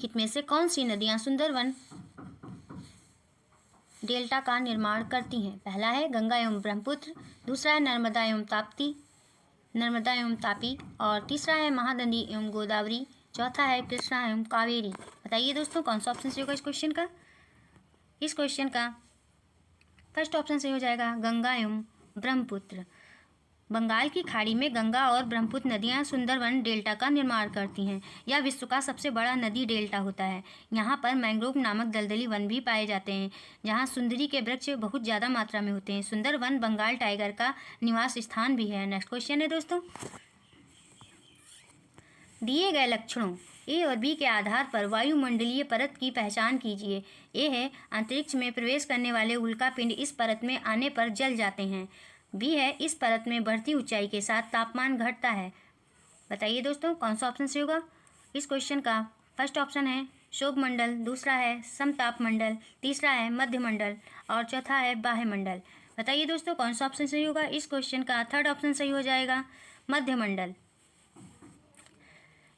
निम्नलिखित में से कौन सी नदियाँ सुंदरवन डेल्टा का निर्माण करती हैं? पहला है गंगा एवं ब्रह्मपुत्र, दूसरा है नर्मदा एवं तापी, और तीसरा है महानदी एवं गोदावरी, चौथा है कृष्णा एवं कावेरी। बताइए दोस्तों कौन सा ऑप्शन सही होगा इस क्वेश्चन का? इस क्वेश्चन का फर्स्ट ऑप्शन सही हो जाएगा गंगा एवं ब्रह्मपुत्र। बंगाल की खाड़ी में गंगा और ब्रह्मपुत्र नदियां सुंदरवन डेल्टा का निर्माण करती हैं। यह विश्व का सबसे बड़ा नदी डेल्टा होता है। यहाँ पर मैंग्रोव नामक दलदली वन भी पाए जाते हैं, जहाँ सुंदरी के वृक्ष बहुत ज़्यादा मात्रा में होते हैं। सुंदरवन बंगाल टाइगर का निवास स्थान भी है। नेक्स्ट क्वेश्चन है दोस्तों, दिए गए लक्षणों ए और बी के आधार पर वायुमंडलीय परत की पहचान कीजिए। ए है अंतरिक्ष में प्रवेश करने वाले उल्कापिंड इस परत में आने पर जल जाते हैं। बी है इस परत में बढ़ती ऊंचाई के साथ तापमान घटता है। बताइए दोस्तों कौन सा ऑप्शन सही होगा इस क्वेश्चन का? फर्स्ट ऑप्शन है शोभ मंडल, दूसरा है समताप मंडल, तीसरा है मध्य मंडल और चौथा है बाह्य मंडल। बताइए दोस्तों कौन सा ऑप्शन सही होगा इस क्वेश्चन का? थर्ड ऑप्शन सही हो जाएगा मध्य मंडल।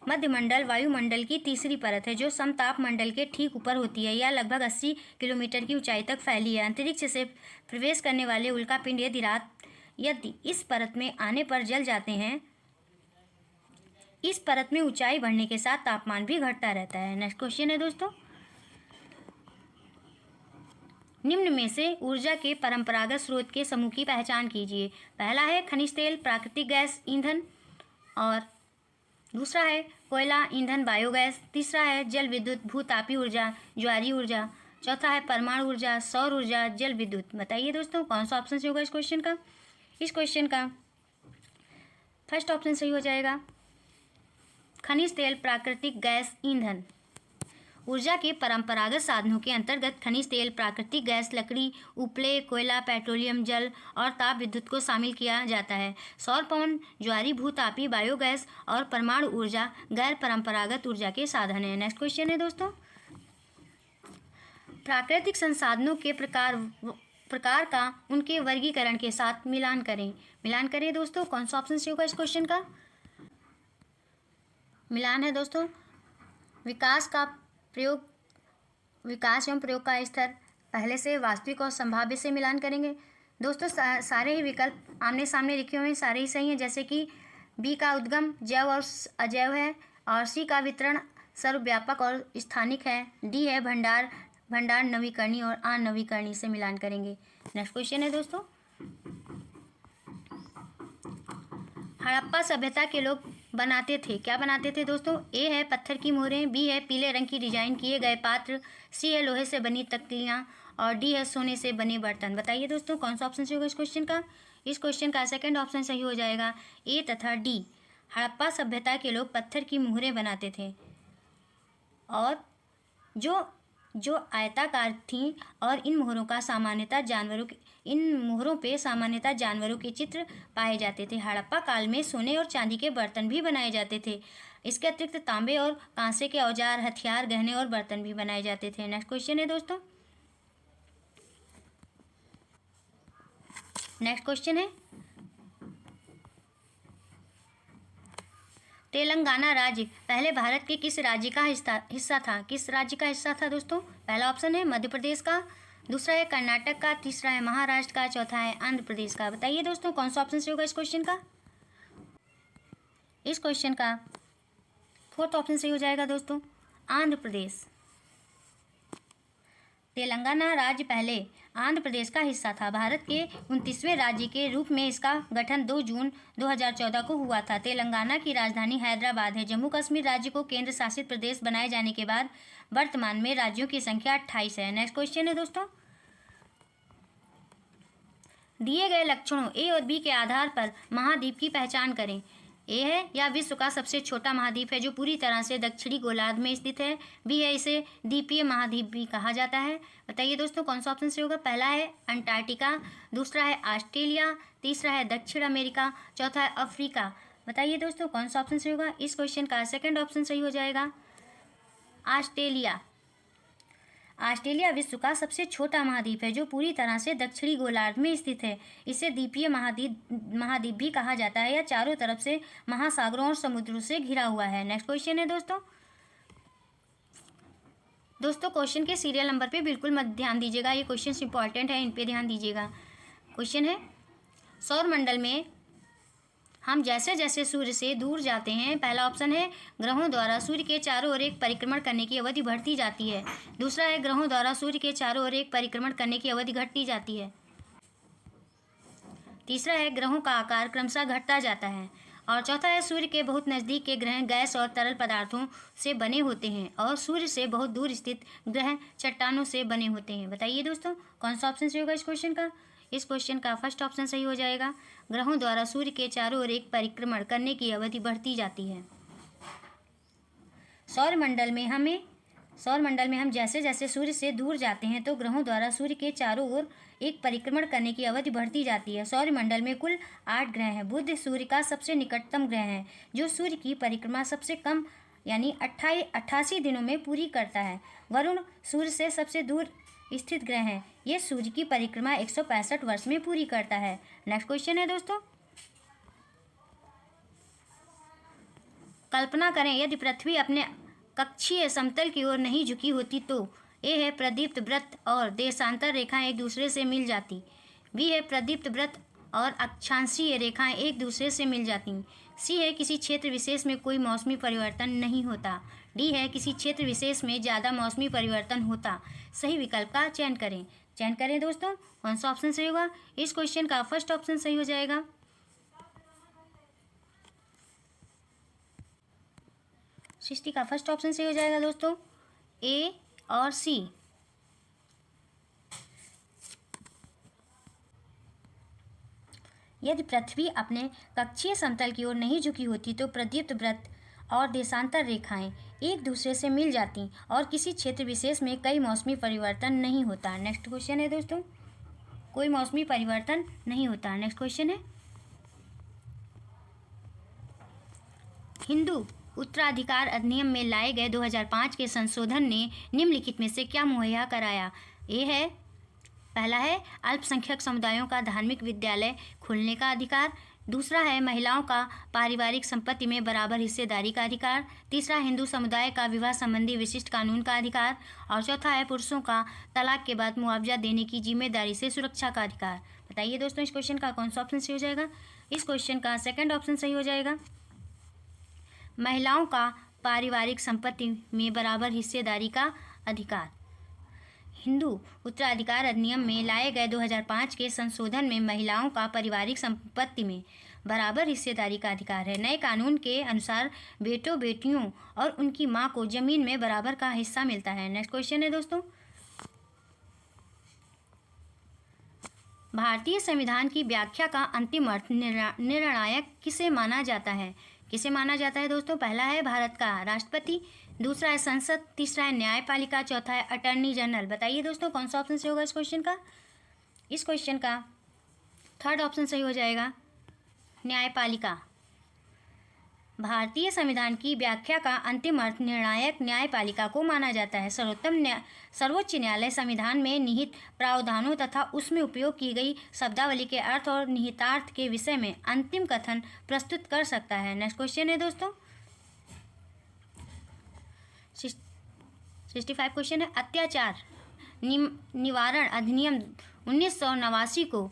मध्य मंडल वायुमंडल की तीसरी परत है जो समताप मंडल के ठीक ऊपर होती है। यह लगभग 80 किलोमीटर की ऊंचाई तक फैली है। अंतरिक्ष से प्रवेश करने वाले उल्कापिंड यदि इस परत में आने पर जल जाते हैं। इस परत में ऊंचाई बढ़ने के साथ तापमान भी घटता रहता है। नेक्स्ट क्वेश्चन है दोस्तों, निम्न में से ऊर्जा के परंपरागत स्रोत के समूह की पहचान कीजिए। पहला है खनिज तेल, प्राकृतिक गैस, ईंधन, और दूसरा है कोयला, ईंधन, बायोगैस, तीसरा है जल विद्युत, भूतापी ऊर्जा, ज्वारीय ऊर्जा, चौथा है परमाणु ऊर्जा, सौर ऊर्जा, जल विद्युत। बताइए दोस्तों कौन सा ऑप्शन सही होगा इस क्वेश्चन का? इस क्वेश्चन का फर्स्ट ऑप्शन सही हो जाएगा खनिज तेल, प्राकृतिक गैस, ईंधन। ऊर्जा के परंपरागत साधनों के अंतर्गत खनिज तेल, प्राकृतिक गैस, लकड़ी, उपले, कोयला, पेट्रोलियम, जल और ताप विद्युत को शामिल किया जाता है। सौर, पवन, ज्वारी, भूतापी, बायोगैस और परमाणु ऊर्जा गैर परंपरागत ऊर्जा के साधन हैं। नेक्स्ट क्वेश्चन है दोस्तों, प्राकृतिक संसाधनों के प्रकार का उनके वर्गीकरण के साथ मिलान करें दोस्तों। कौन सा ऑप्शन सही होगा इस क्वेश्चन का? मिलान है दोस्तों विकास एवं प्रयोग का स्तर। पहले से वास्तविक और संभाव्य से मिलान करेंगे दोस्तों। सारे ही विकल्प आमने सामने लिखे हुए हैं, सारे ही सही हैं। जैसे कि बी का उद्गम जैव और अजैव है, और सी का वितरण सर्वव्यापक और स्थानिक है, डी है भंडार नवीकरणीय और अनवीकरणीय से मिलान करेंगे। नेक्स्ट क्वेश्चन है दोस्तों, हड़प्पा सभ्यता के लोग क्या बनाते थे दोस्तों? ए है पत्थर की मोहरें, बी है पीले रंग की डिजाइन किए गए पात्र, सी है लोहे से बनी तख्तियाँ, और डी है सोने से बने बर्तन। बताइए दोस्तों कौन सा ऑप्शन सही होगा इस क्वेश्चन का? इस क्वेश्चन का सेकंड ऑप्शन सही हो जाएगा ए तथा डी। हड़प्पा सभ्यता के लोग पत्थर की मोहरें बनाते थे और जो आयताकार थीं, और इन मोहरों पे सामान्यतः जानवरों के चित्र पाए जाते थे। हड़प्पा काल में सोने और चांदी के बर्तन भी बनाए जाते थे। इसके अतिरिक्त तांबे और कांसे के औजार, हथियार, गहने और बर्तन भी बनाए जाते थे। नेक्स्ट क्वेश्चन है दोस्तों, नेक्स्ट क्वेश्चन है तेलंगाना राज्य पहले भारत के किस राज्य का हिस्सा था? किस राज्य का हिस्सा था दोस्तों? पहला ऑप्शन है मध्य प्रदेश का, दूसरा है कर्नाटक का, तीसरा है महाराष्ट्र का, चौथा है आंध्र प्रदेश का। बताइए दोस्तों कौन सा ऑप्शन सही होगा इस क्वेश्चन का? इस क्वेश्चन का फोर्थ ऑप्शन सही हो जाएगा दोस्तों आंध्र प्रदेश। तेलंगाना राज्य पहले आंध्र प्रदेश का हिस्सा था। भारत के 29वें राज्य के रूप में इसका गठन 2 जून 2014 को हुआ था। तेलंगाना की राजधानी हैदराबाद है। जम्मू कश्मीर राज्य को केंद्र शासित प्रदेश बनाए जाने के बाद वर्तमान में राज्यों की संख्या 28 है। नेक्स्ट क्वेश्चन है दोस्तों, दिए गए लक्षणों ए और बी के आधार पर महाद्वीप की पहचान करें। ए है यह विश्व का सबसे छोटा महाद्वीप है जो पूरी तरह से दक्षिणी गोलार्ध में स्थित है। बी है इसे द्वीपीय महाद्वीप भी कहा जाता है। बताइए दोस्तों कौन सा ऑप्शन सही होगा? पहला है अंटार्कटिका, दूसरा है ऑस्ट्रेलिया, तीसरा है दक्षिण अमेरिका, चौथा है अफ्रीका। बताइए दोस्तों कौन सा ऑप्शन सही होगा इस क्वेश्चन का? सेकंड ऑप्शन सही हो जाएगा ऑस्ट्रेलिया। ऑस्ट्रेलिया विश्व का सबसे छोटा महाद्वीप है जो पूरी तरह से दक्षिणी गोलार्ध में स्थित है। इसे द्वीपीय महाद्वीप भी कहा जाता है। यह चारों तरफ से महासागरों और समुद्रों से घिरा हुआ है। नेक्स्ट क्वेश्चन है दोस्तों, दोस्तों क्वेश्चन के सीरियल नंबर पे बिल्कुल मत ध्यान दीजिएगा, ये क्वेश्चन इंपॉर्टेंट है, इन पे ध्यान दीजिएगा। क्वेश्चन है, सौर मंडल में हम जैसे जैसे सूर्य से दूर जाते हैं, पहला ऑप्शन है ग्रहों द्वारा सूर्य के चारों ओर एक परिक्रमण करने की अवधि बढ़ती जाती है। दूसरा है ग्रहों द्वारा सूर्य के चारों ओर एक परिक्रमण करने की अवधि घटती जाती है। तीसरा है ग्रहों का आकार क्रमशः घटता जाता है। और चौथा है सूर्य के बहुत नज़दीक के ग्रह गैस और तरल पदार्थों से बने होते हैं और सूर्य से बहुत दूर स्थित ग्रह चट्टानों से बने होते हैं। बताइए दोस्तों कौन सा ऑप्शन सही होगा इस क्वेश्चन का। इस क्वेश्चन का फर्स्ट ऑप्शन सही हो जाएगा, ग्रहों द्वारा सूर्य के चारों ओर एक परिक्रमण करने की अवधि बढ़ती जाती है। सौर मंडल में हम जैसे जैसे सूर्य से दूर जाते हैं तो ग्रहों द्वारा सूर्य के चारों ओर एक परिक्रमण करने की अवधि बढ़ती जाती है। सौर मंडल में कुल 8 ग्रह हैं। बुध सूर्य का सबसे निकटतम ग्रह है जो सूर्य की परिक्रमा सबसे कम यानी 88 दिनों में पूरी करता है। वरुण सूर्य से सबसे दूर स्थित ग्रह है, ये सूर्य की परिक्रमा 165 वर्ष में पूरी करता है। नेक्स्ट क्वेश्चन है दोस्तों, कल्पना करें यदि पृथ्वी अपने कक्षीय समतल की ओर नहीं झुकी होती तो ए है प्रदीप्त वृत्त और देशांतर रेखाएं एक दूसरे से मिल जाती, बी है प्रदीप्त वृत्त और अक्षांशीय रेखाएं एक दूसरे से मिल जाती, सी है किसी क्षेत्र विशेष में कोई मौसमी परिवर्तन नहीं होता, डी है किसी क्षेत्र विशेष में ज़्यादा मौसमी परिवर्तन होता। सही विकल्प का चयन करें दोस्तों, कौन सा ऑप्शन सही होगा। इस क्वेश्चन का फर्स्ट ऑप्शन सही हो जाएगा, सृष्टि का फर्स्ट ऑप्शन सही हो जाएगा दोस्तों, ए और सी। यदि पृथ्वी अपने कक्षीय समतल की ओर नहीं झुकी होती तो प्रदीप्त वृत्त और देशांतर रेखाएं एक दूसरे से मिल जाती और किसी क्षेत्र विशेष में कई मौसमी परिवर्तन नहीं होता। नेक्स्ट क्वेश्चन है दोस्तों, कोई मौसमी परिवर्तन नहीं होता। नेक्स्ट क्वेश्चन है, हिंदू उत्तराधिकार अधिनियम में लाए गए 2005 के संशोधन ने निम्नलिखित में से क्या मुहैया कराया। ये है, पहला है अल्पसंख्यक समुदायों का धार्मिक विद्यालय खोलने का अधिकार, दूसरा है महिलाओं का पारिवारिक संपत्ति में बराबर हिस्सेदारी का अधिकार, तीसरा हिंदू समुदाय का विवाह संबंधी विशिष्ट कानून का अधिकार और चौथा है पुरुषों का तलाक के बाद मुआवजा देने की जिम्मेदारी से सुरक्षा का अधिकार। बताइए दोस्तों इस क्वेश्चन का कौन सा ऑप्शन सही हो जाएगा। इस क्वेश्चन का सेकंड ऑप्शन सही हो जाएगा, महिलाओं का पारिवारिक संपत्ति में बराबर हिस्सेदारी का अधिकार। हिंदू उत्तराधिकार अधिनियम में लाए गए 2005 के संशोधन में महिलाओं का पारिवारिक संपत्ति में बराबर हिस्सेदारी का अधिकार है। नए कानून के अनुसार बेटों बेटियों और उनकी मां को जमीन में बराबर का हिस्सा मिलता है। नेक्स्ट क्वेश्चन है दोस्तों, भारतीय संविधान की व्याख्या का अंतिम अर्थ निर्णायक किसे माना जाता है। किसे माना जाता है दोस्तों, पहला है भारत का राष्ट्रपति, दूसरा है संसद, तीसरा है न्यायपालिका, चौथा है अटॉर्नी जनरल। बताइए दोस्तों कौन सा ऑप्शन सही होगा इस क्वेश्चन का। इस क्वेश्चन का थर्ड ऑप्शन सही हो जाएगा, न्यायपालिका। भारतीय संविधान की व्याख्या का अंतिम अर्थ निर्णायक न्यायपालिका को माना जाता है। सर्वोच्च न्यायालय संविधान में निहित प्रावधानों तथा उसमें उपयोग की गई शब्दावली के अर्थ और निहितार्थ के विषय में अंतिम कथन प्रस्तुत कर सकता है। नेक्स्ट क्वेश्चन है दोस्तों, 65 क्वेश्चन है, अत्याचार निवारण अधिनियम 1989 को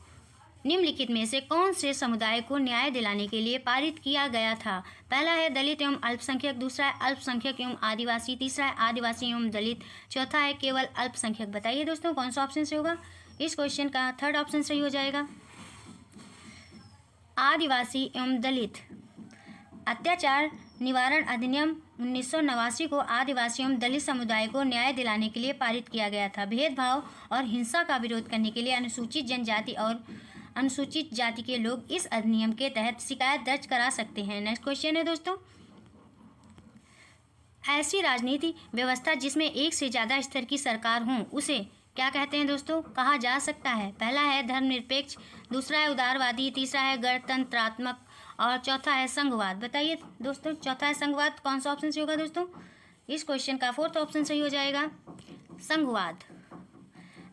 निम्नलिखित में से कौन से समुदाय को न्याय दिलाने के लिए पारित किया गया था। पहला है दलित एवं अल्पसंख्यक, दूसरा है अल्पसंख्यक एवं आदिवासी, तीसरा है आदिवासी एवं दलित, चौथा है केवल अल्पसंख्यक। बताइए दोस्तों कौन सा ऑप्शन सही होगा। इस क्वेश्चन का थर्ड ऑप्शन सही हो जाएगा, आदिवासी एवं दलित। अत्याचार निवारण अधिनियम 1989 को आदिवासी एवं दलित समुदाय को न्याय दिलाने के लिए पारित किया गया था। भेदभाव और हिंसा का विरोध करने के लिए अनुसूचित जनजाति और अनुसूचित जाति के लोग इस अधिनियम के तहत शिकायत दर्ज करा सकते हैं। नेक्स्ट क्वेश्चन है दोस्तों, ऐसी राजनीति व्यवस्था जिसमें एक से ज़्यादा स्तर की सरकार हो उसे क्या कहते हैं दोस्तों, कहा जा सकता है। पहला है धर्मनिरपेक्ष, दूसरा है उदारवादी, तीसरा है गणतंत्रात्मक और चौथा है संघवाद। बताइए दोस्तों चौथा है संघवाद, कौन सा ऑप्शन सही होगा दोस्तों। इस क्वेश्चन का फोर्थ ऑप्शन सही हो जाएगा, संघवाद।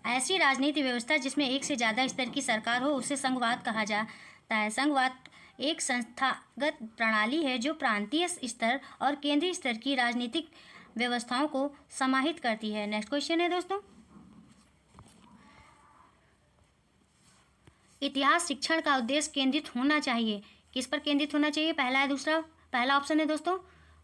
ऐसी राजनीति व्यवस्था जिसमें एक से ज़्यादा स्तर की सरकार हो उसे संघवाद कहा जाता है। संघवाद एक संस्थागत प्रणाली है जो प्रांतीय स्तर और केंद्रीय स्तर की राजनीतिक व्यवस्थाओं को समाहित करती है। नेक्स्ट क्वेश्चन है दोस्तों, इतिहास शिक्षण का उद्देश्य केंद्रित होना चाहिए। किस पर केंद्रित होना चाहिए? पहला ऑप्शन है दोस्तों,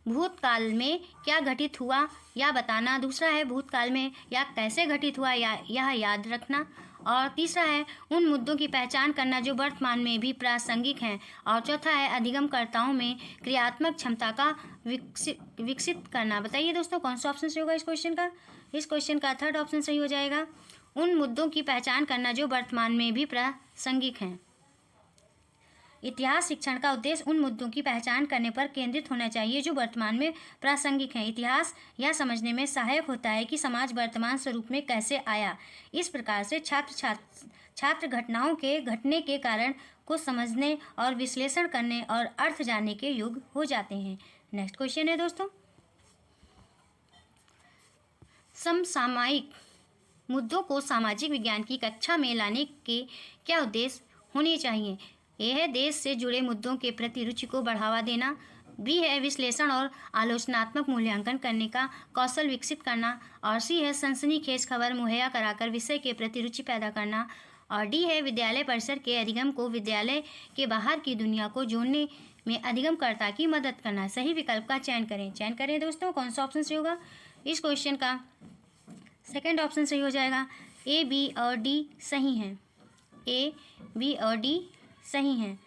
भूतकाल में क्या घटित हुआ या बताना। दूसरा है भूतकाल में या कैसे घटित हुआ या यह याद रखना। और तीसरा है उन मुद्दों की पहचान करना जो वर्तमान में भी प्रासंगिक हैं। और चौथा है अधिगमकर्ताओं में क्रियात्मक क्षमता का विकसित करना। बताइए दोस्तों कौन सा ऑप्शन सही होगा इस क्वेश्चन का? इस क्वेश्चन का थर्ड ऑप्शन सही हो जाएगा, उन मुद्दों की पहचान करना जो वर्तमान में भी प्रासंगिक हैं। इतिहास शिक्षण का उद्देश्य उन मुद्दों की पहचान करने पर केंद्रित होना चाहिए जो वर्तमान में प्रासंगिक हैं। इतिहास यह समझने में सहायक होता है कि समाज वर्तमान स्वरूप में कैसे आया। इस प्रकार से छात्र घटनाओं के घटने के कारण को समझने और विश्लेषण करने और अर्थ जानने के योग्य हो जाते हैं। नेक्स्ट क्वेश्चन है दोस्तों, समसामयिक मुद्दों को सामाजिक विज्ञान की कक्षा में लाने के क्या उद्देश्य होने चाहिए? ए है देश से जुड़े मुद्दों के प्रति रुचि को बढ़ावा देना। बी है विश्लेषण और आलोचनात्मक मूल्यांकन करने का कौशल विकसित करना। और सी है सनसनीखेज खबर मुहैया कराकर विषय के प्रति रुचि पैदा करना। और डी है विद्यालय परिसर के अधिगम को विद्यालय के बाहर की दुनिया को जोड़ने में अधिगमकर्ता की मदद करना। सही विकल्प का चयन करें दोस्तों कौन सा ऑप्शन सही होगा? इस क्वेश्चन का सेकंड ऑप्शन सही हो जाएगा, ए, बी और डी सही हैं। ए, बी और डी सही हैं।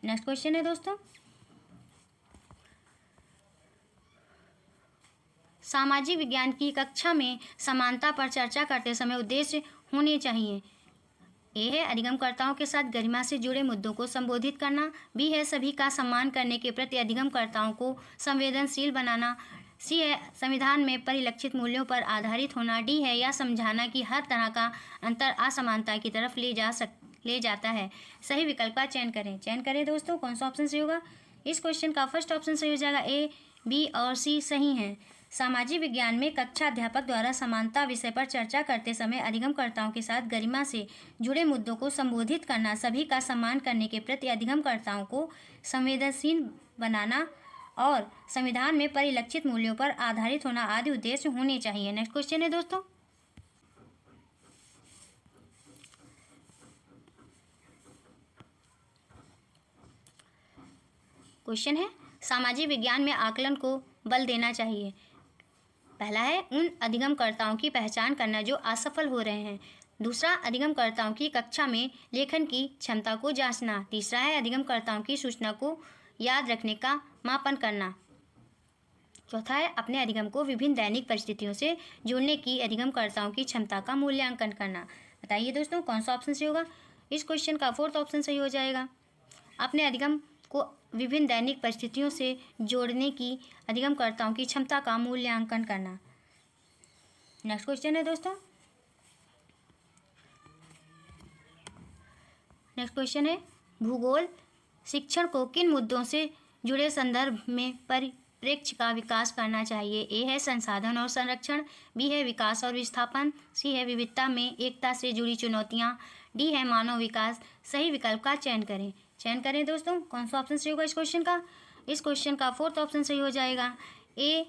नेक्स्ट क्वेश्चन है दोस्तों, सामाजिक विज्ञान की कक्षा में समानता पर चर्चा करते समय उद्देश्य होने चाहिए। ए है अधिगमकर्ताओं के साथ गरिमा से जुड़े मुद्दों को संबोधित करना। बी है सभी का सम्मान करने के प्रति अधिगमकर्ताओं को संवेदनशील बनाना। सी है संविधान में परिलक्षित मूल्यों पर आधारित होना। डी है यह समझाना कि हर तरह का अंतर असमानता की तरफ ले जाता है। सही विकल्प का चयन करें दोस्तों कौन सा ऑप्शन सही होगा? इस क्वेश्चन का फर्स्ट ऑप्शन सही हो जाएगा, ए, बी और सी सही हैं। सामाजिक विज्ञान में कक्षा अध्यापक द्वारा समानता विषय पर चर्चा करते समय अधिगमकर्ताओं के साथ गरिमा से जुड़े मुद्दों को संबोधित करना, सभी का सम्मान करने के प्रति अधिगमकर्ताओं को संवेदनशील बनाना और संविधान में परिलक्षित मूल्यों पर आधारित होना आदि उद्देश्य होने चाहिए। नेक्स्ट क्वेश्चन है दोस्तों, क्वेश्चन है सामाजिक विज्ञान में आकलन को बल देना चाहिए। पहला है उन अधिगमकर्ताओं की पहचान करना जो असफल हो रहे हैं। दूसरा अधिगमकर्ताओं की कक्षा में लेखन की क्षमता को जांचना। तीसरा है अधिगमकर्ताओं की सूचना को याद रखने का मापन करना। चौथा है अपने अधिगम को विभिन्न दैनिक परिस्थितियों से जोड़ने की अधिगमकर्ताओं की क्षमता का मूल्यांकन करना। बताइए दोस्तों कौन सा ऑप्शन सही होगा? इस क्वेश्चन का फोर्थ ऑप्शन सही हो जाएगा, अपने अधिगम को विभिन्न दैनिक परिस्थितियों से जोड़ने की अधिगमकर्ताओं की क्षमता का मूल्यांकन करना। नेक्स्ट क्वेश्चन है दोस्तों, नेक्स्ट क्वेश्चन है भूगोल शिक्षण को किन मुद्दों से जुड़े संदर्भ में परिप्रेक्ष्य का विकास करना चाहिए? ए है संसाधन और संरक्षण। बी है विकास और विस्थापन। सी है विविधता में एकता से जुड़ी चुनौतियाँ। डी है मानव विकास। सही विकल्प का चयन करें दोस्तों कौन सा ऑप्शन सही होगा इस क्वेश्चन का? इस क्वेश्चन का फोर्थ ऑप्शन सही हो जाएगा, ए,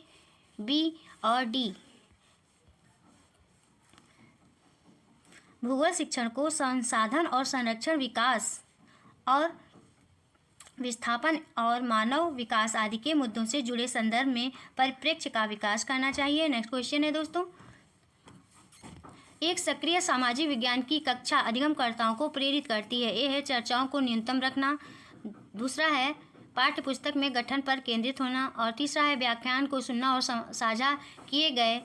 बी और डी। भूगोल शिक्षण को संसाधन और संरक्षण, विकास और विस्थापन और मानव विकास आदि के मुद्दों से जुड़े संदर्भ में परिप्रेक्ष्य का विकास करना चाहिए। नेक्स्ट क्वेश्चन है दोस्तों, एक सक्रिय सामाजिक विज्ञान की कक्षा अधिगमकर्ताओं को प्रेरित करती है। ए है चर्चाओं को न्यूनतम रखना। दूसरा है पाठ्य पुस्तक में गठन पर केंद्रित होना। और तीसरा है व्याख्यान को सुनना और साझा किए गए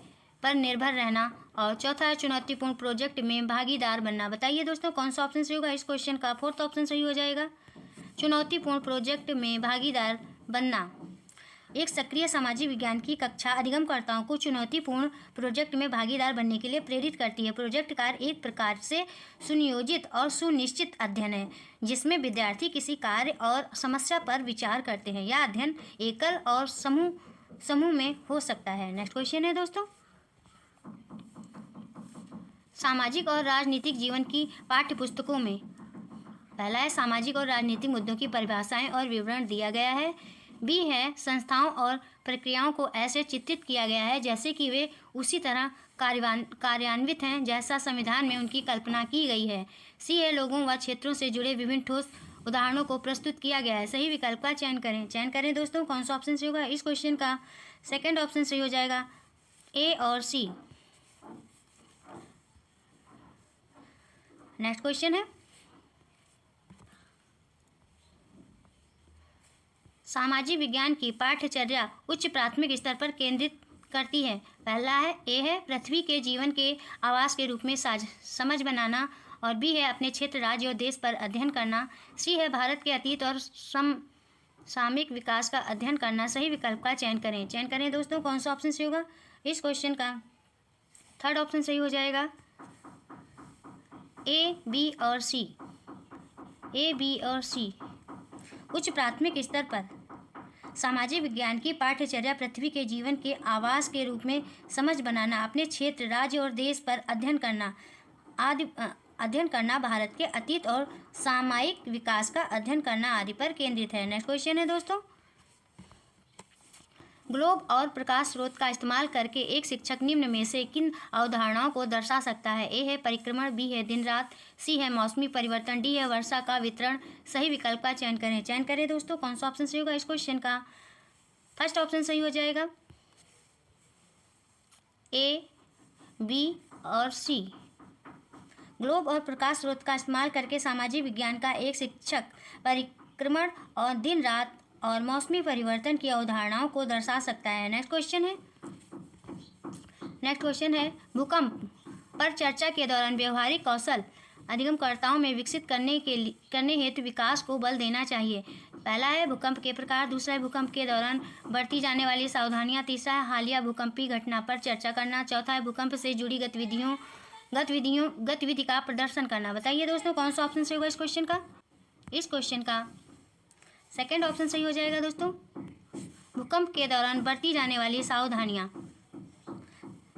पर निर्भर रहना। और चौथा है चुनौतीपूर्ण प्रोजेक्ट में भागीदार बनना। बताइए दोस्तों कौन सा ऑप्शन सही होगा इस क्वेश्चन का? फोर्थ ऑप्शन सही हो जाएगा, चुनौतीपूर्ण प्रोजेक्ट में भागीदार बनना। एक सक्रिय सामाजिक विज्ञान की कक्षा अधिगमकर्ताओं को चुनौतीपूर्ण प्रोजेक्ट में भागीदार बनने के लिए प्रेरित करती है। प्रोजेक्ट कार्य एक प्रकार से सुनियोजित और सुनिश्चित अध्ययन है जिसमें विद्यार्थी किसी कार्य और समस्या पर विचार करते हैं। यह अध्ययन एकल और समूह में हो सकता है। नेक्स्ट क्वेश्चन है दोस्तों, सामाजिक और राजनीतिक जीवन की पाठ्य पुस्तकों में पहला है सामाजिक और राजनीतिक मुद्दों की परिभाषाएं और विवरण दिया गया है। बी है, संस्थाओं और प्रक्रियाओं को ऐसे चित्रित किया गया है जैसे कि वे उसी तरह कार्यान्वित हैं जैसा संविधान में उनकी कल्पना की गई है। सी है, लोगों व क्षेत्रों से जुड़े विभिन्न ठोस उदाहरणों को प्रस्तुत किया गया है। सही विकल्प का चयन करें दोस्तों, कौन सा ऑप्शन सही होगा। इस क्वेश्चन का सेकंड ऑप्शन सही हो जाएगा, ए और सी। नेक्स्ट क्वेश्चन है, सामाजिक विज्ञान की पाठ्यचर्या उच्च प्राथमिक स्तर पर केंद्रित करती है। पहला है, ए है, पृथ्वी के जीवन के आवास के रूप में समझ बनाना, और बी है, अपने क्षेत्र, राज्य और देश पर अध्ययन करना। सी है, भारत के अतीत और सामयिक विकास का अध्ययन करना। सही विकल्प का चयन करें दोस्तों, कौन सा ऑप्शन सही होगा। इस क्वेश्चन का थर्ड ऑप्शन सही हो जाएगा, ए, बी और सी। ए, बी और सी। उच्च प्राथमिक स्तर पर सामाजिक विज्ञान की पाठ्यचर्या पृथ्वी के जीवन के आवास के रूप में समझ बनाना, अपने क्षेत्र, राज्य और देश पर अध्ययन करना, भारत के अतीत और सामयिक विकास का अध्ययन करना आदि पर केंद्रित है। नेक्स्ट क्वेश्चन है दोस्तों, ग्लोब और प्रकाश स्रोत का इस्तेमाल करके एक शिक्षक निम्न में से किन अवधारणाओं को दर्शा सकता है। ए है, परिक्रमण, बी है, दिन रात, सी है, मौसमी परिवर्तन, डी है, वर्षा का वितरण। सही विकल्प का चयन करें दोस्तों, कौन सा ऑप्शन सही होगा। इस क्वेश्चन का फर्स्ट ऑप्शन सही हो जाएगा, ए, बी और सी। ग्लोब और प्रकाश स्रोत का इस्तेमाल करके सामाजिक विज्ञान का एक शिक्षक परिक्रमण और दिन रात और मौसमी परिवर्तन की अवधारणाओं को दर्शा सकता है। नेक्स्ट क्वेश्चन है, भूकंप पर चर्चा के दौरान व्यवहारिक कौशल अधिगमकर्ताओं में विकसित करने हेतु विकास को बल देना चाहिए। पहला है, भूकंप के प्रकार, दूसरा है, भूकंप के दौरान बरती जाने वाली सावधानियां, तीसरा है, हालिया भूकंपीय घटना पर चर्चा करना, चौथा है, भूकंप से जुड़ी गतिविधि का प्रदर्शन करना। बताइए दोस्तों, कौन सा ऑप्शन सही होगा इस क्वेश्चन का। इस क्वेश्चन का सेकंड ऑप्शन सही हो जाएगा दोस्तों, भूकंप के दौरान बरती जाने वाली सावधानियां।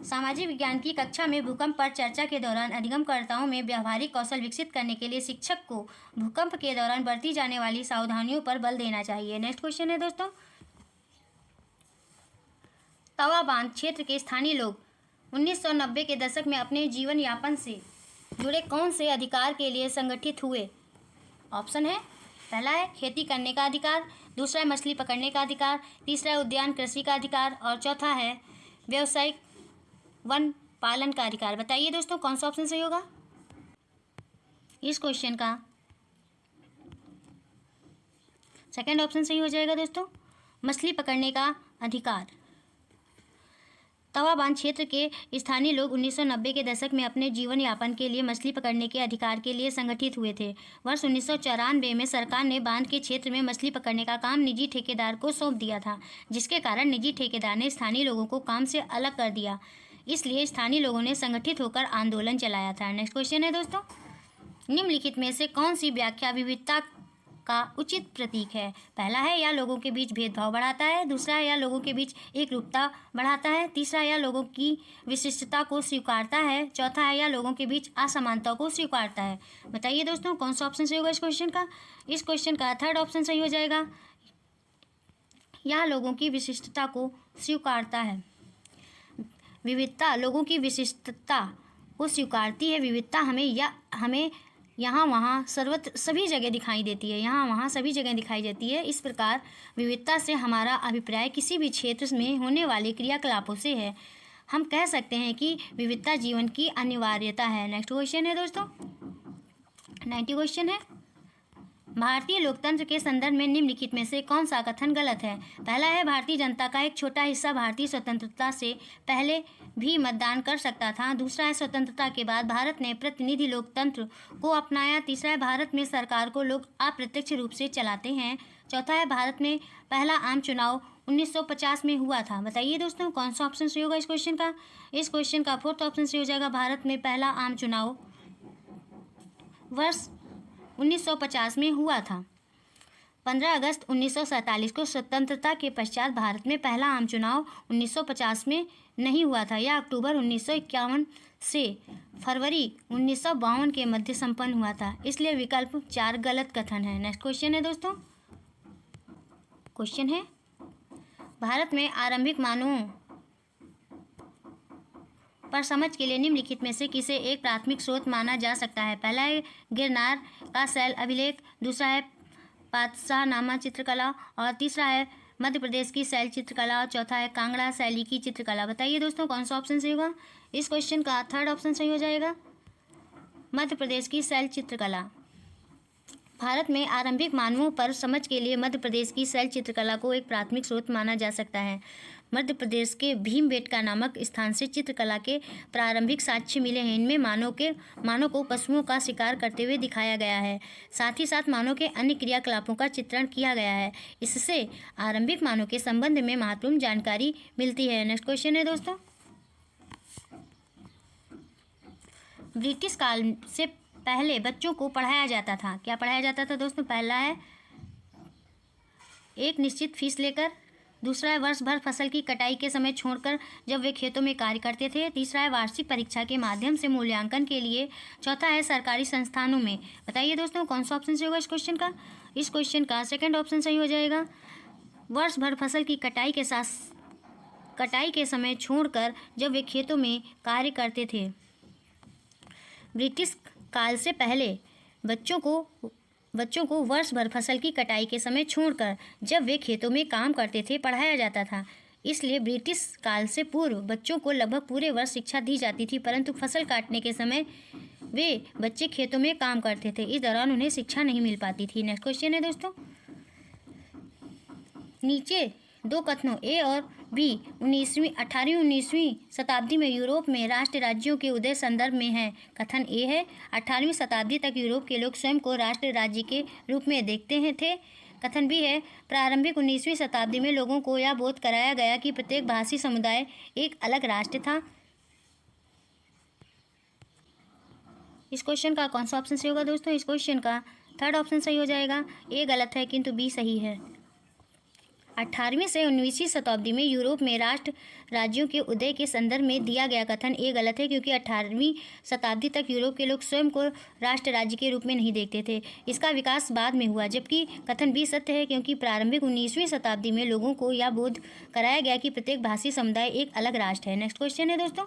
सामाजिक विज्ञान की कक्षा में भूकंप पर चर्चा के दौरान अधिगमकर्ताओं में व्यवहारिक कौशल विकसित करने के लिए शिक्षक को भूकंप के दौरान बरती जाने वाली सावधानियों पर बल देना चाहिए। नेक्स्ट क्वेश्चन है दोस्तों, तवा बांध क्षेत्र के स्थानीय लोग 1990 के दशक में अपने जीवन यापन से जुड़े कौन से अधिकार के लिए संगठित हुए। ऑप्शन है, पहला है, खेती करने का अधिकार, दूसरा है, मछली पकड़ने का अधिकार, तीसरा है, उद्यान कृषि का अधिकार, और चौथा है, व्यावसायिक वन पालन का अधिकार। बताइए दोस्तों, कौन सा ऑप्शन सही होगा। इस क्वेश्चन का सेकंड ऑप्शन सही हो जाएगा दोस्तों, मछली पकड़ने का अधिकार। तवा बांध क्षेत्र के स्थानीय लोग 1990 के दशक में अपने जीवन यापन के लिए मछली पकड़ने के अधिकार के लिए संगठित हुए थे। वर्ष 1994 में सरकार ने बांध के क्षेत्र में मछली पकड़ने का काम निजी ठेकेदार को सौंप दिया था, जिसके कारण निजी ठेकेदार ने स्थानीय लोगों को काम से अलग कर दिया। इसलिए स्थानीय लोगों ने संगठित होकर आंदोलन चलाया था। नेक्स्ट क्वेश्चन है दोस्तों, निम्नलिखित में से कौन सी व्याख्या विविधता का उचित प्रतीक है। पहला है, या लोगों के बीच भेदभाव बढ़ाता है, दूसरा है, या लोगों के बीच एकरूपता बढ़ाता है, तीसरा है, या लोगों की विशिष्टता को स्वीकारता है, चौथा है, या लोगों के बीच असमानता को स्वीकारता है। बताइए दोस्तों, कौन सा ऑप्शन सही होगा इस क्वेश्चन का। इस क्वेश्चन का थर्ड ऑप्शन सही हो जाएगा, या लोगों की विशिष्टता को स्वीकारता है। विविधता लोगों की विशिष्टता को स्वीकारती है। विविधता हमें यहाँ वहाँ सर्वत्र सभी जगह दिखाई देती है, यहाँ वहाँ सभी जगह दिखाई देती है। इस प्रकार विविधता से हमारा अभिप्राय किसी भी क्षेत्र में होने वाले क्रियाकलापों से है। हम कह सकते हैं कि विविधता जीवन की अनिवार्यता है। नेक्स्ट क्वेश्चन है दोस्तों, 90 क्वेश्चन है, भारतीय लोकतंत्र के संदर्भ में निम्नलिखित में से कौन सा कथन गलत है। पहला है, भारतीय जनता का एक छोटा हिस्सा भारतीय स्वतंत्रता से पहले भी मतदान कर सकता था। दूसरा है, स्वतंत्रता के बाद भारत ने प्रतिनिधि लोकतंत्र को अपनाया। तीसरा है, भारत में सरकार को लोग अप्रत्यक्ष रूप से चलाते हैं। चौथा है, भारत में पहला आम चुनाव 1950 में हुआ था। बताइए दोस्तों, कौन सा ऑप्शन सही होगा इस क्वेश्चन का। इस क्वेश्चन का फोर्थ ऑप्शन सही हो जाएगा, भारत में पहला आम चुनाव वर्ष 1950 में हुआ था। 15 अगस्त 1947 को स्वतंत्रता के पश्चात भारत में पहला आम चुनाव 1950 में नहीं हुआ था। यह अक्टूबर 1951 से फरवरी 1952 के मध्य संपन्न हुआ था। इसलिए विकल्प 4 गलत कथन है। नेक्स्ट क्वेश्चन है दोस्तों, क्वेश्चन है भारत में आरंभिक मानवों पर समझ के लिए निम्नलिखित में से किसे एक प्राथमिक स्रोत माना जा सकता है? पहला है गिरनार का शैल अभिलेख, दूसरा है पातशाहनामा चित्रकला, और तीसरा है मध्य प्रदेश की शैल चित्रकला, और चौथा है कांगड़ा शैली की चित्रकला। बताइए दोस्तों कौन सा ऑप्शन सही होगा? इस क्वेश्चन का थर्ड ऑप्शन सही हो जाएगा, मध्य प्रदेश की शैल चित्रकला। भारत में आरंभिक मानवों पर समझ के लिए मध्य प्रदेश की शैल चित्रकला को एक प्राथमिक स्रोत माना जा सकता है। मध्य प्रदेश के भीमबेटका नामक स्थान से चित्रकला के प्रारंभिक साक्ष्य मिले हैं। इनमें मानव को पशुओं का शिकार करते हुए दिखाया गया है, साथ ही साथ मानव के अन्य क्रियाकलापों का चित्रण किया गया है। इससे आरंभिक मानव के संबंध में महत्वपूर्ण जानकारी मिलती है। नेक्स्ट क्वेश्चन है दोस्तों, ब्रिटिश काल से पहले बच्चों को पढ़ाया जाता था। क्या पढ़ाया जाता था दोस्तों? पहला है एक निश्चित फीस लेकर, दूसरा है वर्ष भर फसल की कटाई के समय छोड़कर जब वे खेतों में कार्य करते थे, तीसरा है वार्षिक परीक्षा के माध्यम से मूल्यांकन के लिए, चौथा है सरकारी संस्थानों में। बताइए दोस्तों कौन सा ऑप्शन सही होगा इस क्वेश्चन का? इस क्वेश्चन का सेकंड ऑप्शन सही हो जाएगा, वर्ष भर फसल की कटाई के समय छोड़कर जब वे खेतों में कार्य करते थे। ब्रिटिश काल से पहले बच्चों को वर्ष भर फसल की कटाई के समय छोड़कर जब वे खेतों में काम करते थे पढ़ाया जाता था। इसलिए ब्रिटिश काल से पूर्व बच्चों को लगभग पूरे वर्ष शिक्षा दी जाती थी, परंतु फसल काटने के समय वे बच्चे खेतों में काम करते थे, इस दौरान उन्हें शिक्षा नहीं मिल पाती थी। नेक्स्ट क्वेश्चन है दोस्तों, नीचे दो कथनों ए और बी 18वीं-19वीं शताब्दी में यूरोप में राष्ट्र राज्यों के उदय संदर्भ में है। कथन ए है 18वीं शताब्दी तक यूरोप के लोग स्वयं को राष्ट्र राज्य के रूप में देखते थे। कथन बी है प्रारंभिक 19वीं शताब्दी में लोगों को यह बोध कराया गया कि प्रत्येक भाषी समुदाय एक अलग राष्ट्र था। इस क्वेश्चन का कौन सा ऑप्शन सही होगा दोस्तों? इस क्वेश्चन का थर्ड ऑप्शन सही हो जाएगा। ए गलत है किंतु बी सही है। 18वीं से 19वीं शताब्दी में यूरोप में राष्ट्र राज्यों के उदय के संदर्भ में दिया गया कथन ए गलत है, क्योंकि 18वीं शताब्दी तक यूरोप के लोग स्वयं को राष्ट्र राज्य के रूप में नहीं देखते थे। इसका विकास बाद में हुआ। जबकि कथन बी सत्य है, क्योंकि प्रारंभिक 19वीं शताब्दी में लोगों को यह बोध कराया गया कि प्रत्येक भाषी समुदाय एक अलग राष्ट्र है। नेक्स्ट क्वेश्चन है दोस्तों,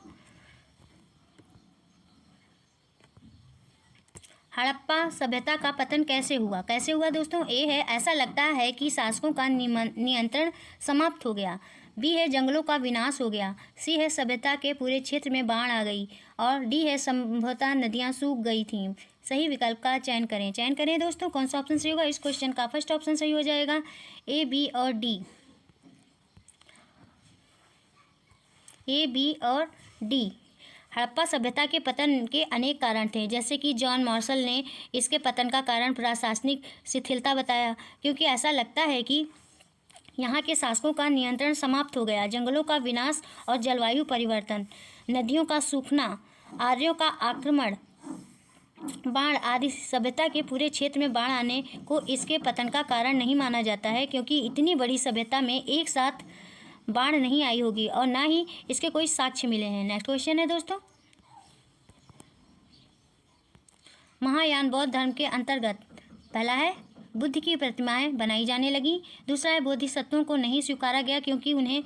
हड़प्पा सभ्यता का पतन कैसे हुआ? कैसे हुआ दोस्तों? ए है ऐसा लगता है कि शासकों का नियंत्रण समाप्त हो गया, बी है जंगलों का विनाश हो गया, सी है सभ्यता के पूरे क्षेत्र में बाढ़ आ गई, और डी है संभवतः नदियां सूख गई थीं। सही विकल्प का चयन करें दोस्तों। कौन सा ऑप्शन सही होगा? इस क्वेश्चन का फर्स्ट ऑप्शन सही हो जाएगा, ए बी और डी। ए बी और डी। हड़प्पा सभ्यता के पतन के अनेक कारण थे, जैसे कि जॉन मार्शल ने इसके पतन का कारण प्रशासनिक शिथिलता बताया, क्योंकि ऐसा लगता है कि यहाँ के शासकों का नियंत्रण समाप्त हो गया। जंगलों का विनाश और जलवायु परिवर्तन, नदियों का सूखना, आर्यों का आक्रमण, बाढ़ आदि सभ्यता के पूरे क्षेत्र में बाढ़ आने को इसके पतन का कारण नहीं माना जाता है, क्योंकि इतनी बड़ी सभ्यता में एक साथ बाढ़ नहीं आई होगी और ना ही इसके कोई साक्ष्य मिले हैं। नेक्स्ट क्वेश्चन है दोस्तों, महायान बौद्ध धर्म के अंतर्गत पहला है बुद्ध की प्रतिमाएं बनाई जाने लगी, दूसरा है बोधिसत्वों को नहीं स्वीकारा गया क्योंकि उन्हें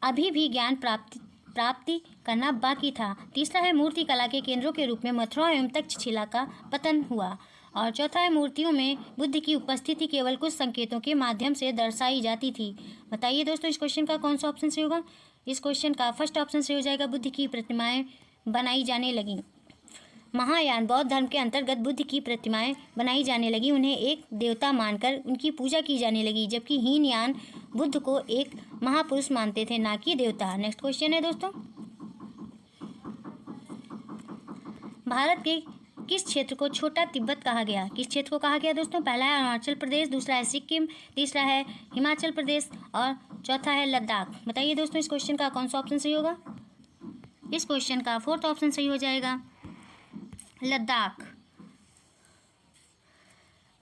अभी भी ज्ञान प्राप्ति करना बाकी था, तीसरा है मूर्ति कला के केंद्रों के रूप में मथुरा एवं तक्षशिला का पतन हुआ, और चौथा है मूर्तियों में बुद्ध की उपस्थिति केवल कुछ संकेतों के माध्यम से दर्शाई जाती थी। बताइए दोस्तों इस क्वेश्चन का कौन सा ऑप्शन सही होगा? इस क्वेश्चन का फर्स्ट ऑप्शन सही हो जाएगा, बुद्ध की प्रतिमाएं बनाई जाने लगी। महायान बौद्ध धर्म के अंतर्गत बुद्ध की प्रतिमाएं बनाई जाने लगी, उन्हें एक देवता मानकर उनकी पूजा की जाने लगी, जबकि हीनयान बुद्ध को एक महापुरुष मानते थे, ना कि देवता। नेक्स्ट क्वेश्चन है दोस्तों, भारत के किस क्षेत्र को छोटा तिब्बत कहा गया? किस क्षेत्र को कहा गया दोस्तों? पहला है अरुणाचल प्रदेश, दूसरा है सिक्किम, तीसरा है हिमाचल प्रदेश और चौथा है लद्दाख। बताइए दोस्तों इस क्वेश्चन का कौन सा ऑप्शन सही होगा? इस क्वेश्चन का फोर्थ ऑप्शन सही हो जाएगा, लद्दाख।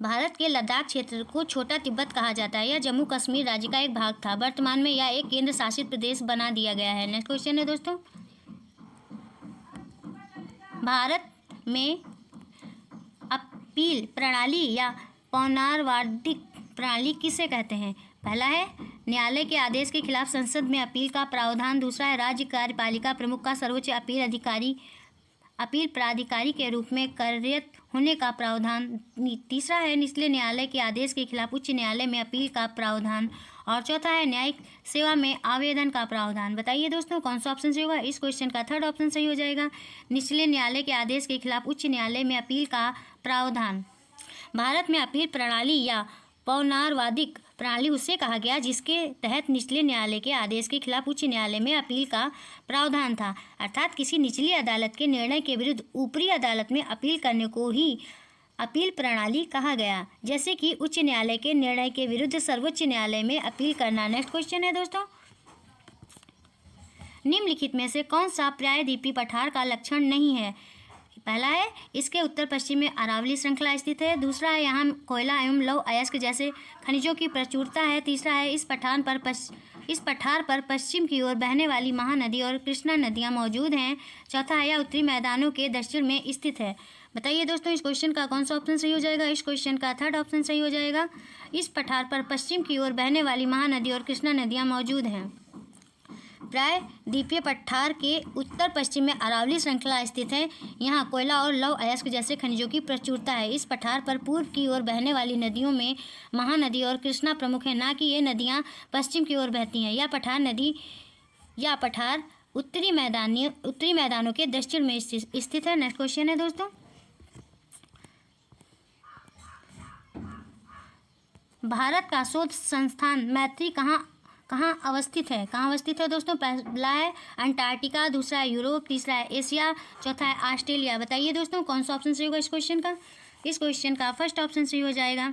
भारत के लद्दाख क्षेत्र को छोटा तिब्बत कहा जाता है। यह जम्मू कश्मीर राज्य का एक भाग था। वर्तमान में यह एक केंद्र शासित प्रदेश बना दिया गया है। नेक्स्ट क्वेश्चन है दोस्तों, भारत में अपील प्रणाली या पौनर्वादिक प्रणाली किसे कहते हैं? पहला है न्यायालय के आदेश के खिलाफ संसद में अपील का प्रावधान। दूसरा है राज्य कार्यपालिका प्रमुख का सर्वोच्च अपील प्राधिकारी के रूप में कार्यरत होने का प्रावधान। तीसरा है निचले न्यायालय के आदेश के खिलाफ उच्च न्यायालय में अपील का प्रावधान। और चौथा है न्यायिक सेवा में आवेदन का प्रावधान। बताइए दोस्तों कौन सा ऑप्शन सही होगा। इस क्वेश्चन का थर्ड ऑप्शन सही हो जाएगा, निचले न्यायालय के आदेश के खिलाफ उच्च न्यायालय में अपील का प्रावधान। भारत में अपील प्रणाली या पौनर्वादिक प्रणाली उसे कहा गया जिसके तहत निचले न्यायालय के आदेश के खिलाफ उच्च न्यायालय में अपील का प्रावधान था। अर्थात किसी निचली अदालत के निर्णय के विरुद्ध ऊपरी अदालत में अपील करने को ही अपील प्रणाली कहा गया, जैसे कि उच्च न्यायालय के निर्णय के विरुद्ध सर्वोच्च न्यायालय में अपील करना। नेक्स्ट क्वेश्चन है दोस्तों, निम्नलिखित में से कौन सा प्रायद्वीपीय पठार का लक्षण नहीं है। पहला है इसके उत्तर पश्चिम में अरावली श्रृंखला स्थित है। दूसरा है यहाँ कोयला एवं लौह अयस्क जैसे खनिजों की प्रचुरता है। तीसरा है इस पठार पर पश्चिम की ओर बहने वाली महानदी और कृष्णा नदियाँ मौजूद हैं। चौथा है यह उत्तरी मैदानों के दक्षिण में स्थित है। बताइए दोस्तों इस क्वेश्चन का कौन सा ऑप्शन सही हो जाएगा। इस क्वेश्चन का थर्ड ऑप्शन सही हो जाएगा, इस पठार पर पश्चिम की ओर बहने वाली महानदी और कृष्णा नदियाँ मौजूद हैं। प्रायद्वीपीय पठार के उत्तर पश्चिम में अरावली श्रृंखला स्थित है। यहाँ कोयला और लौह अयस्क जैसे खनिजों की प्रचुरता है। इस पठार पर पूर्व की ओर बहने वाली नदियों में महानदी और कृष्णा प्रमुख है, ना कि ये नदियाँ पश्चिम की ओर बहती हैं। यह पठार उत्तरी मैदानों के दक्षिण में स्थित है। नेक्स्ट क्वेश्चन है दोस्तों, भारत का शोध संस्थान मैत्री कहाँ अवस्थित है। कहाँ अवस्थित है दोस्तों। पहला है अंटार्कटिका, दूसरा है यूरोप, तीसरा है एशिया, चौथा है ऑस्ट्रेलिया। बताइए दोस्तों कौन सा ऑप्शन सही होगा इस क्वेश्चन का। इस क्वेश्चन का फर्स्ट ऑप्शन सही हो जाएगा,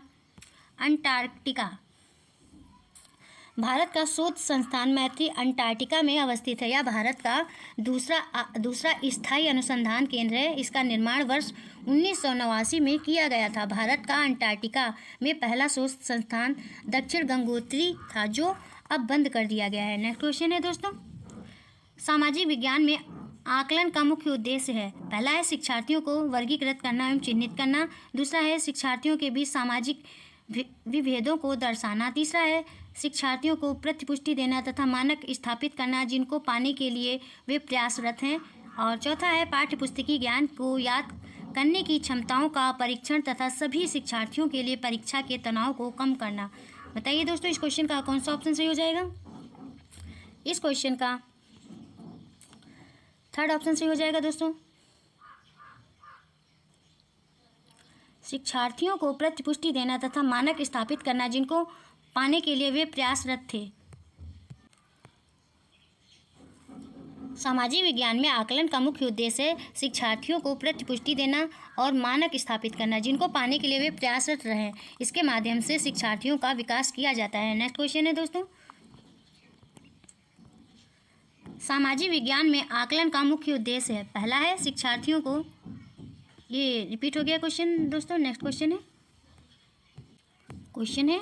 अंटार्कटिका। भारत का शोध संस्थान मैत्री अंटार्कटिका में अवस्थित है। यह भारत का दूसरा स्थायी अनुसंधान केंद्र है। इसका निर्माण वर्ष 1989 में किया गया था। भारत का अंटार्कटिका में पहला शोध संस्थान दक्षिण गंगोत्री था, जो अब बंद कर दिया गया है। नेक्स्ट क्वेश्चन है दोस्तों, सामाजिक विज्ञान में आकलन का मुख्य उद्देश्य है। पहला है शिक्षार्थियों को वर्गीकृत करना एवं चिन्हित करना। दूसरा है शिक्षार्थियों के बीच सामाजिक विभेदों को दर्शाना। तीसरा है शिक्षार्थियों को प्रतिपुष्टि देना तथा मानक स्थापित करना जिनको पाने के लिए वे प्रयासरत हैं। और चौथा है पाठ्यपुस्तकीय ज्ञान को याद करने की क्षमताओं का परीक्षण तथा सभी शिक्षार्थियों के लिए परीक्षा के तनाव को कम करना। बताइए दोस्तों इस क्वेश्चन का कौन सा ऑप्शन सही हो जाएगा। इस क्वेश्चन का थर्ड ऑप्शन सही हो जाएगा दोस्तों, शिक्षार्थियों को प्रतिपुष्टि देना तथा मानक स्थापित करना जिनको पाने के लिए वे प्रयासरत थे। सामाजिक विज्ञान में आकलन का मुख्य उद्देश्य है शिक्षार्थियों को प्रतिपुष्टि देना और मानक स्थापित करना जिनको पाने के लिए वे प्रयासरत रहें। इसके माध्यम से शिक्षार्थियों का विकास किया जाता है। नेक्स्ट क्वेश्चन है दोस्तों, सामाजिक विज्ञान में आकलन का मुख्य उद्देश्य है। पहला है शिक्षार्थियों को, ये रिपीट हो गया क्वेश्चन दोस्तों। नेक्स्ट क्वेश्चन है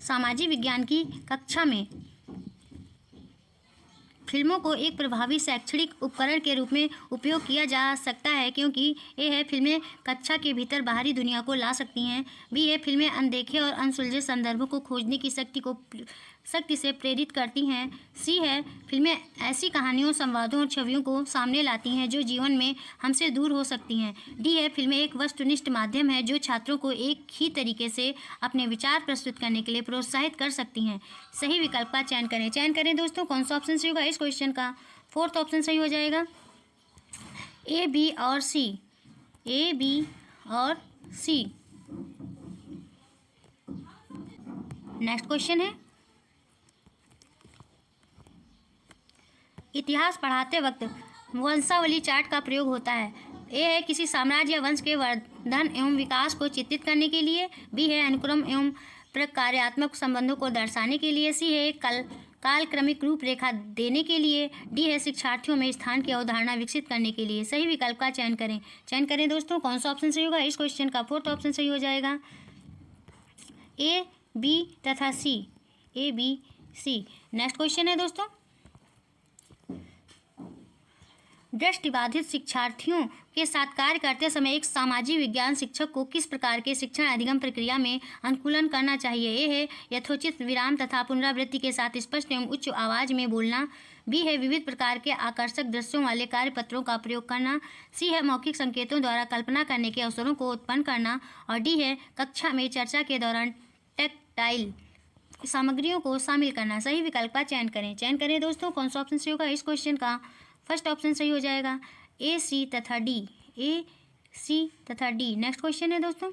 सामाजिक विज्ञान की कक्षा में फिल्मों को एक प्रभावी शैक्षणिक उपकरण के रूप में उपयोग किया जा सकता है, क्योंकि ए है फिल्में कक्षा के भीतर बाहरी दुनिया को ला सकती हैं। बी है फिल्में अनदेखे और अनसुलझे संदर्भों को खोजने की शक्ति से प्रेरित करती हैं। सी है फिल्में ऐसी कहानियों, संवादों और छवियों को सामने लाती हैं जो जीवन में हमसे दूर हो सकती हैं। डी है फिल्में एक वस्तुनिष्ठ माध्यम है जो छात्रों को एक ही तरीके से अपने विचार प्रस्तुत करने के लिए प्रोत्साहित कर सकती हैं। सही विकल्प का चयन करें दोस्तों। कौन सा ऑप्शन सही होगा इस क्वेश्चन का। फोर्थ ऑप्शन सही हो जाएगा, ए, बी और सी। ए, बी और सी। नेक्स्ट क्वेश्चन है, इतिहास पढ़ाते वक्त वंशावली चार्ट का प्रयोग होता है। ए है किसी साम्राज्य या वंश के वर्धन एवं विकास को चित्रित करने के लिए। बी है अनुक्रम एवं प्रकार्यात्मक संबंधों को दर्शाने के लिए। सी है कालक्रमिक रूपरेखा देने के लिए। डी है शिक्षार्थियों में स्थान की अवधारणा विकसित करने के लिए। सही विकल्प का चयन करें दोस्तों। कौन सा ऑप्शन सही होगा इस क्वेश्चन का। फोर्थ ऑप्शन सही हो जाएगा, ए, बी तथा सी। ए, बी, सी। नेक्स्ट क्वेश्चन है दोस्तों, दृष्टिबाधित शिक्षार्थियों के साथ कार्य करते समय एक सामाजिक विज्ञान शिक्षक को किस प्रकार के शिक्षण अधिगम प्रक्रिया में अनुकूलन करना चाहिए? ए है यथोचित विराम तथा पुनरावृत्ति के साथ स्पष्ट एवं उच्च आवाज में बोलना। बी है विविध प्रकार के आकर्षक दृश्यों वाले कार्यपत्रों का प्रयोग करना। सी है मौखिक संकेतों द्वारा कल्पना करने के अवसरों को उत्पन्न करना। और डी है कक्षा में चर्चा के दौरान टेक्टाइल सामग्रियों को शामिल करना। सही विकल्प का चयन करें दोस्तों। कौन सा ऑप्शन सही होगा इस क्वेश्चन का? फर्स्ट ऑप्शन सही हो जाएगा, ए सी तथा डी। ए सी तथा डी। नेक्स्ट क्वेश्चन है दोस्तों,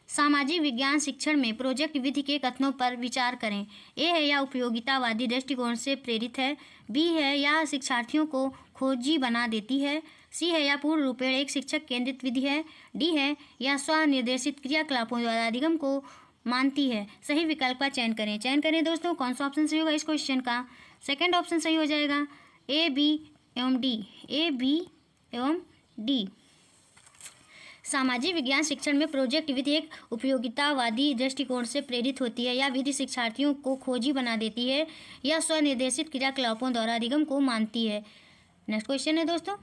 सामाजिक विज्ञान शिक्षण में प्रोजेक्ट विधि के कथनों पर विचार करें। ए है या उपयोगितावादी दृष्टिकोण से प्रेरित है। बी है या शिक्षार्थियों को खोजी बना देती है। सी है या पूर्ण रूपेण एक शिक्षक केंद्रित विधि है। डी है या स्वनिर्देशित क्रियाकलापों द्वारा अधिगम को मानती है। सही विकल्प का चयन करें दोस्तों। कौन सा ऑप्शन सही होगा इस क्वेश्चन का? सेकंड ऑप्शन सही हो जाएगा, ए बी एवं डी। ए बी एवं डी। सामाजिक विज्ञान शिक्षण में प्रोजेक्ट विधि एक उपयोगितावादी दृष्टिकोण से प्रेरित होती है। यह विधि शिक्षार्थियों को खोजी बना देती है या स्वनिर्देशित क्रियाकलापों द्वारा अधिगम को मानती है। नेक्स्ट क्वेश्चन है दोस्तों,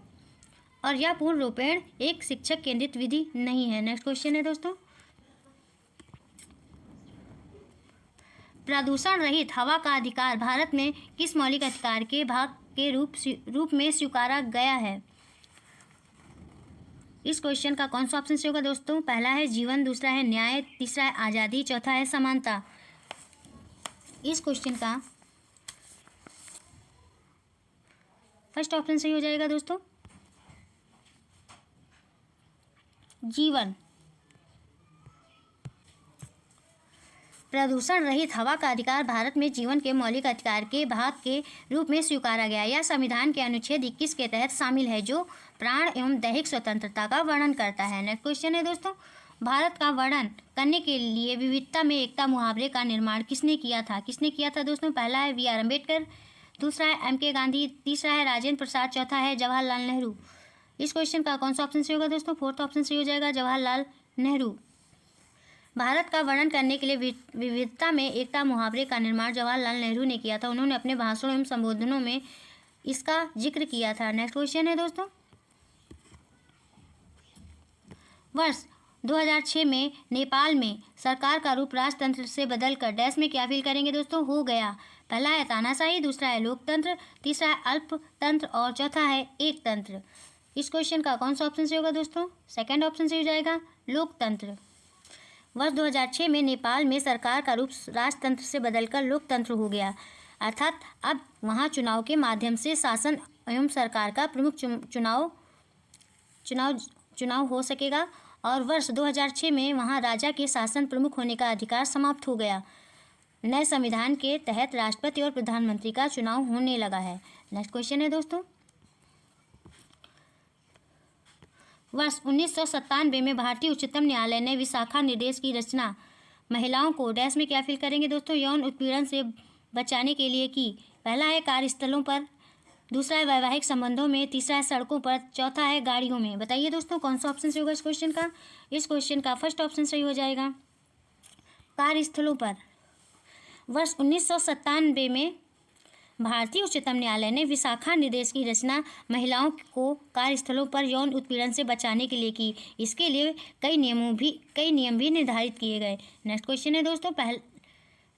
और यह पूर्ण रूपेण एक शिक्षक केंद्रित विधि नहीं है। नेक्स्ट क्वेश्चन है दोस्तों, प्रदूषण रहित हवा का अधिकार भारत में किस मौलिक अधिकार के भाग के रूप में स्वीकारा गया है? इस क्वेश्चन का कौन सा ऑप्शन सही होगा दोस्तों? पहला है जीवन, दूसरा है न्याय, तीसरा है आज़ादी, चौथा है समानता। इस क्वेश्चन का फर्स्ट ऑप्शन सही हो जाएगा दोस्तों, जीवन। प्रदूषण रहित हवा का अधिकार भारत में जीवन के मौलिक अधिकार के भाग के रूप में स्वीकारा गया। यह संविधान के अनुच्छेद 21 के तहत शामिल है, जो प्राण एवं दैहिक स्वतंत्रता का वर्णन करता है। नेक्स्ट क्वेश्चन है दोस्तों, भारत का वर्णन करने के लिए विविधता में एकता मुहावरे का निर्माण किसने किया था? दोस्तों? पहला है बी आर अम्बेडकर, दूसरा है एम के गांधी, तीसरा है राजेंद्र प्रसाद, चौथा है जवाहरलाल नेहरू। इस क्वेश्चन का कौन सा ऑप्शन सही होगा दोस्तों? फोर्थ ऑप्शन सही हो जाएगा, जवाहरलाल नेहरू। भारत का वर्णन करने के लिए विविधता में एकता मुहावरे का निर्माण जवाहरलाल नेहरू ने किया था। उन्होंने अपने भाषणों एवं संबोधनों में इसका जिक्र किया था। नेक्स्ट क्वेश्चन है दोस्तों, वर्ष 2006 में नेपाल में सरकार का रूप राजतंत्र से बदलकर डैश में क्या फील करेंगे दोस्तों? हो गया। पहला है तानाशाही, दूसरा है लोकतंत्र, तीसरा है अल्पतंत्र और चौथा है एकतंत्र। इस क्वेश्चन का कौन सा ऑप्शन सही होगा दोस्तों? सेकंड ऑप्शन सही हो जाएगा, लोकतंत्र। वर्ष 2006 में नेपाल में सरकार का रूप राजतंत्र से बदलकर लोकतंत्र हो गया, अर्थात अब वहां चुनाव के माध्यम से शासन एवं सरकार का प्रमुख चुनाव हो सकेगा। और वर्ष 2006 में वहां राजा के शासन प्रमुख होने का अधिकार समाप्त हो गया। नए संविधान के तहत राष्ट्रपति और प्रधानमंत्री का चुनाव होने लगा है। नेक्स्ट क्वेश्चन है दोस्तों, वर्ष 1997 में भारतीय उच्चतम न्यायालय ने विशाखा निर्देश की रचना महिलाओं को डैश में क्या फील करेंगे दोस्तों? यौन उत्पीड़न से बचाने के लिए की। पहला है कार्यस्थलों पर, दूसरा है वैवाहिक संबंधों में, तीसरा है सड़कों पर, चौथा है गाड़ियों में। बताइए दोस्तों कौन सा ऑप्शन सही होगा इस क्वेश्चन का? इस क्वेश्चन का फर्स्ट ऑप्शन सही हो जाएगा, कार्यस्थलों पर। वर्ष 1997 में भारतीय उच्चतम न्यायालय ने विशाखा निर्देश की रचना महिलाओं को कार्यस्थलों पर यौन उत्पीड़न से बचाने के लिए की। इसके लिए कई नियम भी निर्धारित किए गए। नेक्स्ट क्वेश्चन है दोस्तों,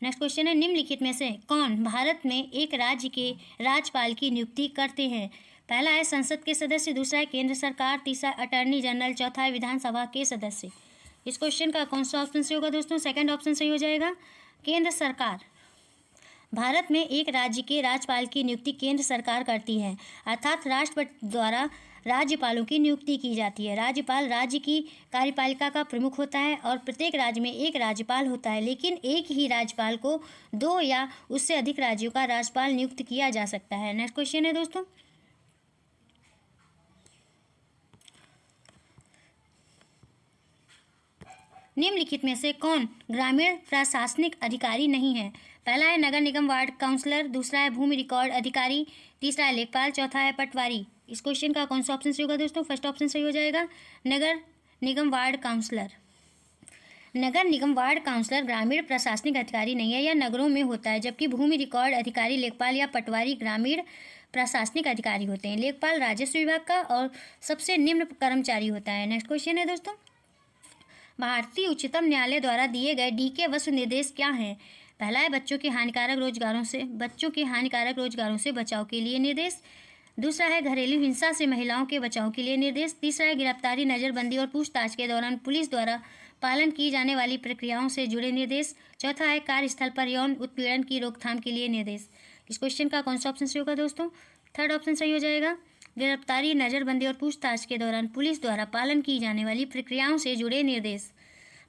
नेक्स्ट क्वेश्चन है, निम्नलिखित में से कौन भारत में एक राज्य के राज्यपाल की नियुक्ति करते हैं? पहला है संसद के सदस्य, दूसरा है केंद्र सरकार, तीसरा अटॉर्नी जनरल, चौथा है विधानसभा के सदस्य। इस क्वेश्चन का कौन सा ऑप्शन सही होगा दोस्तों? सेकंड ऑप्शन सही हो जाएगा, केंद्र सरकार। भारत में एक राज्य के राज्यपाल की नियुक्ति केंद्र सरकार करती है, अर्थात राष्ट्रपति द्वारा राज्यपालों की नियुक्ति की जाती है। राज्यपाल राज्य की कार्यपालिका का प्रमुख होता है और प्रत्येक राज्य में एक राज्यपाल होता है, लेकिन एक ही राज्यपाल को 2 या उससे अधिक राज्यों का राज्यपाल नियुक्त किया जा सकता है। नेक्स्ट क्वेश्चन है दोस्तों, निम्नलिखित में से कौन ग्रामीण प्रशासनिक अधिकारी नहीं है? पहला है नगर निगम वार्ड काउंसलर, दूसरा है भूमि रिकॉर्ड अधिकारी, तीसरा है लेखपाल, चौथा है पटवारी। इस क्वेश्चन का कौन सा ऑप्शन सही होगा दोस्तों? फर्स्ट ऑप्शन सही हो जाएगा, नगर निगम वार्ड काउंसलर। नगर निगम वार्ड काउंसलर ग्रामीण प्रशासनिक अधिकारी नहीं है, यह नगरों में होता है, जबकि भूमि रिकॉर्ड अधिकारी लेखपाल या पटवारी ग्रामीण प्रशासनिक अधिकारी होते हैं। लेखपाल राजस्व विभाग का और सबसे निम्न कर्मचारी होता है। नेक्स्ट क्वेश्चन है दोस्तों, भारतीय उच्चतम न्यायालय द्वारा दिए गए DK वस्तु निर्देश क्या हैं? पहला है बच्चों के हानिकारक रोजगारों से बचाव के लिए निर्देश। दूसरा है घरेलू हिंसा से महिलाओं के बचाव के लिए निर्देश। तीसरा है गिरफ्तारी, नज़रबंदी और पूछताछ के दौरान पुलिस द्वारा पालन की जाने वाली प्रक्रियाओं से जुड़े निर्देश। चौथा है कार्यस्थल पर यौन उत्पीड़न की रोकथाम के लिए निर्देश। इस क्वेश्चन का कौन सा ऑप्शन सही होगा दोस्तों? थर्ड ऑप्शन सही हो जाएगा। गिरफ्तारी, नज़रबंदी और पूछताछ के दौरान पुलिस द्वारा पालन की जाने वाली प्रक्रियाओं से जुड़े निर्देश।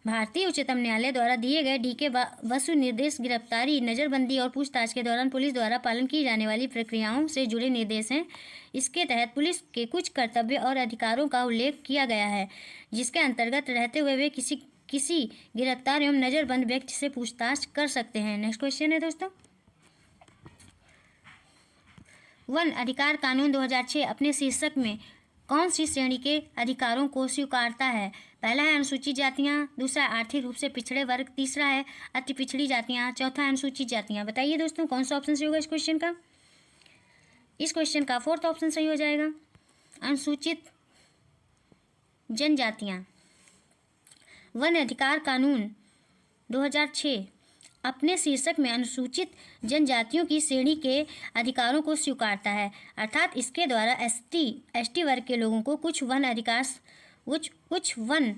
भारतीय उच्चतम न्यायालय द्वारा दिए गए DK वस्तु निर्देश गिरफ्तारी, नज़रबंदी और पूछताछ के दौरान पुलिस द्वारा पालन की जाने वाली प्रक्रियाओं से जुड़े निर्देश हैं। इसके तहत पुलिस के कुछ कर्तव्य और अधिकारों का उल्लेख किया गया है, जिसके अंतर्गत रहते हुए वे किसी गिरफ्तार एवं नज़रबंद व्यक्ति से पूछताछ कर सकते हैं। नेक्स्ट क्वेश्चन है दोस्तों, वन अधिकार कानून 2006 अपने शीर्षक में कौन सी श्रेणी के अधिकारों को स्वीकारता है? पहला है अनुसूचित जातियां, दूसरा है आर्थिक रूप से पिछड़े वर्ग, तीसरा है अति पिछड़ी जातियां, चौथा है अनुसूचित जातियां। बताइए दोस्तों कौन सा ऑप्शन सही होगा इस क्वेश्चन का? इस क्वेश्चन का फोर्थ ऑप्शन सही हो जाएगा, अनुसूचित जनजातियां। वन अधिकार कानून 2006 अपने शीर्षक में अनुसूचित जनजातियों की श्रेणी के अधिकारों को स्वीकारता है, अर्थात इसके द्वारा ST वर्ग के लोगों को कुछ वन